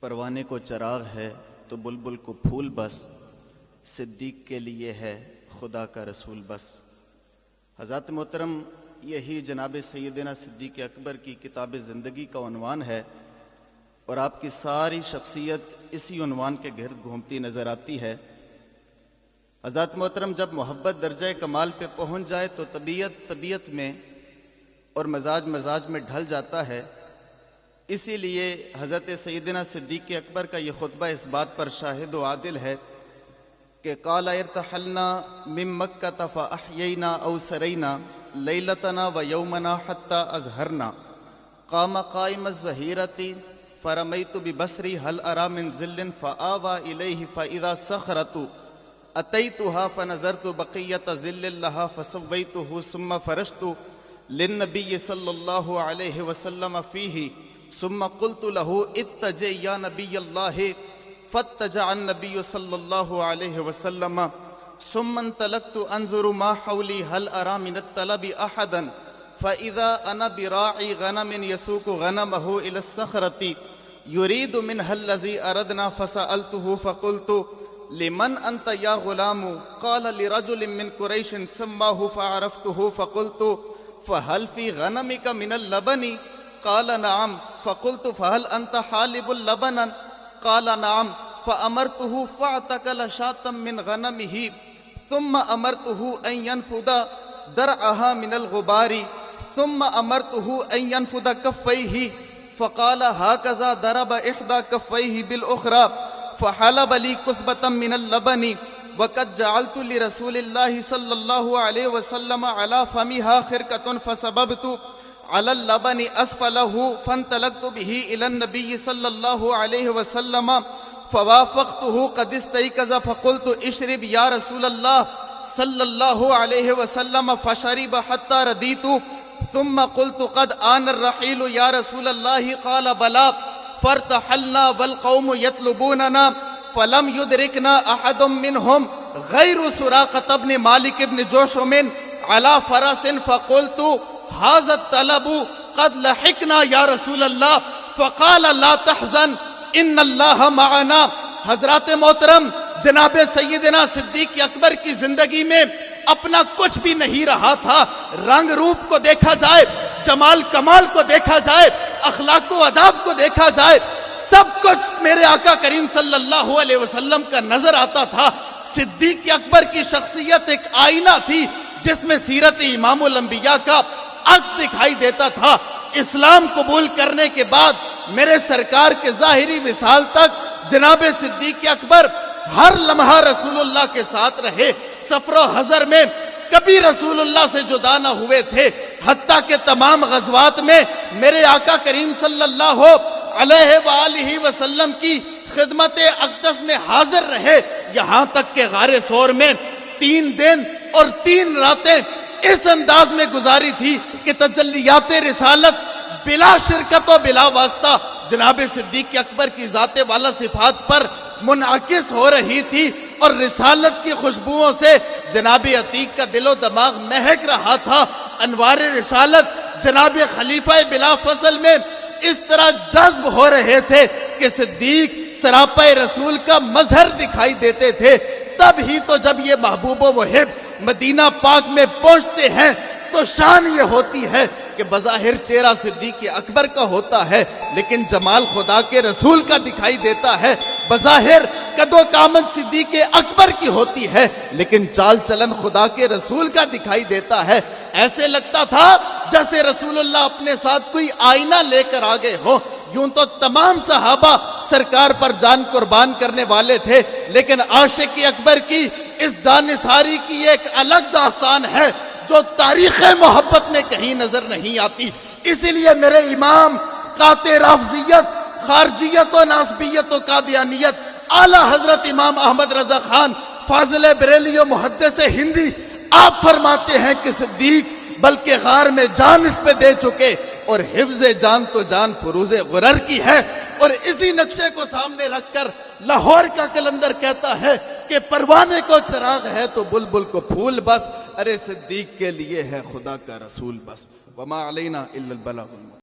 پروانے کو چراغ ہے تو بلبل کو پھول بس، صدیق کے لیے ہے خدا کا رسول بس۔ حضرات محترم، یہی جناب سیدنا صدیق اکبر کی کتاب زندگی کا عنوان ہے اور آپ کی ساری شخصیت اسی عنوان کے گرد گھومتی نظر آتی ہے۔ حضرات محترم، جب محبت درجہ کمال پہ پہنچ جائے تو طبیعت میں اور مزاج میں ڈھل جاتا ہے۔ اسی لیے حضرت سیدنا صدیق اکبر کا یہ خطبہ اس بات پر شاہد و عادل ہے کہ قال ارتحلنا من مکہ فاحیینا او سرینا لیلتنا و یومنا حتی ازہرنا قام قائم الظہیرۃ فرمیت ببصری هل ارى من ظل فآوى الیہ فاذا صخرۃ اتیتها فنظرت بقیۃ ظل لها فسویته ثم فرشت للنبی صلی اللہ علیہ وسلم فیہ ثم قلت له اتجع یا نبی اللہ فاتجع النبی صلی اللہ علیہ وسلم ثم انطلقت انظر ما حولی هل ارى من الطلب احدا فاذا انا براعی غنم يسوق غنمه الى الصخرة يريد منها الذي اردنا فسألته فقلت لمن انت یا غلام قال لرجل من قریش سماه فعرفته فقلت فهل في غنمك من اللبن قال نعم فقلت فهل أنت حالب اللبنا قال نعم فأمرته فاعتقل شاة من غنمه ثم أمرته أن ينفض درعها من الغبار ثم أمرته أن ينفض كفيه فقال هكذا ضرب إحدى كفيه بالأخرى فحلب لي كثبة من اللبن وقد جعلت لرسول الله صلى الله عليه وسلم على فمها خرقة فسببت على اللبن أسفله فانطلقت به إلى النبي صلى الله عليه وسلم فوافقته قد استيقظ فقلت اشرب يا رسول الله صلى الله عليه وسلم فشرب حتى رديت ثم قلت قد آن الرحيل يا رسول الله قال بلى فارتحلنا والقوم يطلبوننا فلم يدركنا أحد منهم غير سراقة بن مالك بن جوشم على فرس فقلت هذا الطلب قد لحقنا یا رسول اللہ فقال لا تحزن ان اللہ معنا۔ حضرات محترم، جناب سیدنا صدیق اکبر کی زندگی میں اپنا کچھ بھی نہیں رہا تھا۔ رنگ روپ کو دیکھا جائے، جمال کمال کو دیکھا جائے، اخلاق و آداب کو دیکھا جائے، سب کچھ میرے آقا کریم صلی اللہ علیہ وسلم کا نظر آتا تھا۔ صدیق اکبر کی شخصیت ایک آئینہ تھی جس میں سیرت امام الانبیاء کا عکس دکھائی دیتا تھا۔ اسلام قبول کرنے کے بعد میرے سرکار کے ظاہری وصال تک جناب صدیق اکبر ہر لمحہ رسول اللہ کے ساتھ رہے۔ سفر و حضر میں کبھی رسول اللہ سے جدا نہ ہوئے تھے، حتیٰ کہ تمام غزوات میں میرے آقا کریم صلی اللہ علیہ وآلہ وسلم کی خدمت اقدس میں حاضر رہے، یہاں تک کہ غار ثور میں 3 دن اور 3 راتیں اس انداز میں گزاری تھی کہ تجلیات رسالت بلا شرکت و بلا واسطہ جناب صدیق اکبر کی ذات والا صفات پر منعکس ہو رہی تھی، اور رسالت کی خوشبوؤں سے جناب عتیق کا دل و دماغ مہک رہا تھا۔ انوار رسالت جناب خلیفہ بلا فصل میں اس طرح جذب ہو رہے تھے کہ صدیق سراپا رسول کا مظہر دکھائی دیتے تھے۔ تب ہی تو جب یہ محبوب و محب مدینہ پاک میں پہنچتے ہیں تو شان یہ ہوتی ہے کہ بظاہر چہرہ صدیق اکبر کا ہوتا ہے لیکن جمال خدا کے رسول کا دکھائی دیتا ہے۔ بظاہر قد و قامت صدیق اکبر کی ہوتی ہے لیکن چال چلن خدا کے رسول کا دکھائی دیتا ہے۔ ایسے لگتا تھا جیسے رسول اللہ اپنے ساتھ کوئی آئینہ لے کر آگے ہو۔ یوں تو تمام صحابہ سرکار پر جان قربان کرنے والے تھے، لیکن عاشق اکبر کی اس جانثاری کی ایک الگ داستان ہے جو تاریخ محبت میں کہیں نظر نہیں آتی۔ اسی لیے میرے امام قاطع رافضیت، خارجیت و ناسبیت و قادیانیت اعلیٰ حضرت امام احمد رضا خان فاضل بریلی و محدث ہندی آپ فرماتے ہیں کہ صدیق بلکہ غار میں جان اس پہ دے چکے، اور حفظ جان تو جان فروز غرر کی ہے۔ اور اسی نقشے کو سامنے رکھ کر لاہور کا کلندر کہتا ہے کہ پروانے کو چراغ ہے تو بلبل کو پھول بس، ارے صدیق کے لیے ہے خدا کا رسول بس۔ وما علینا الا البلاغ المبین۔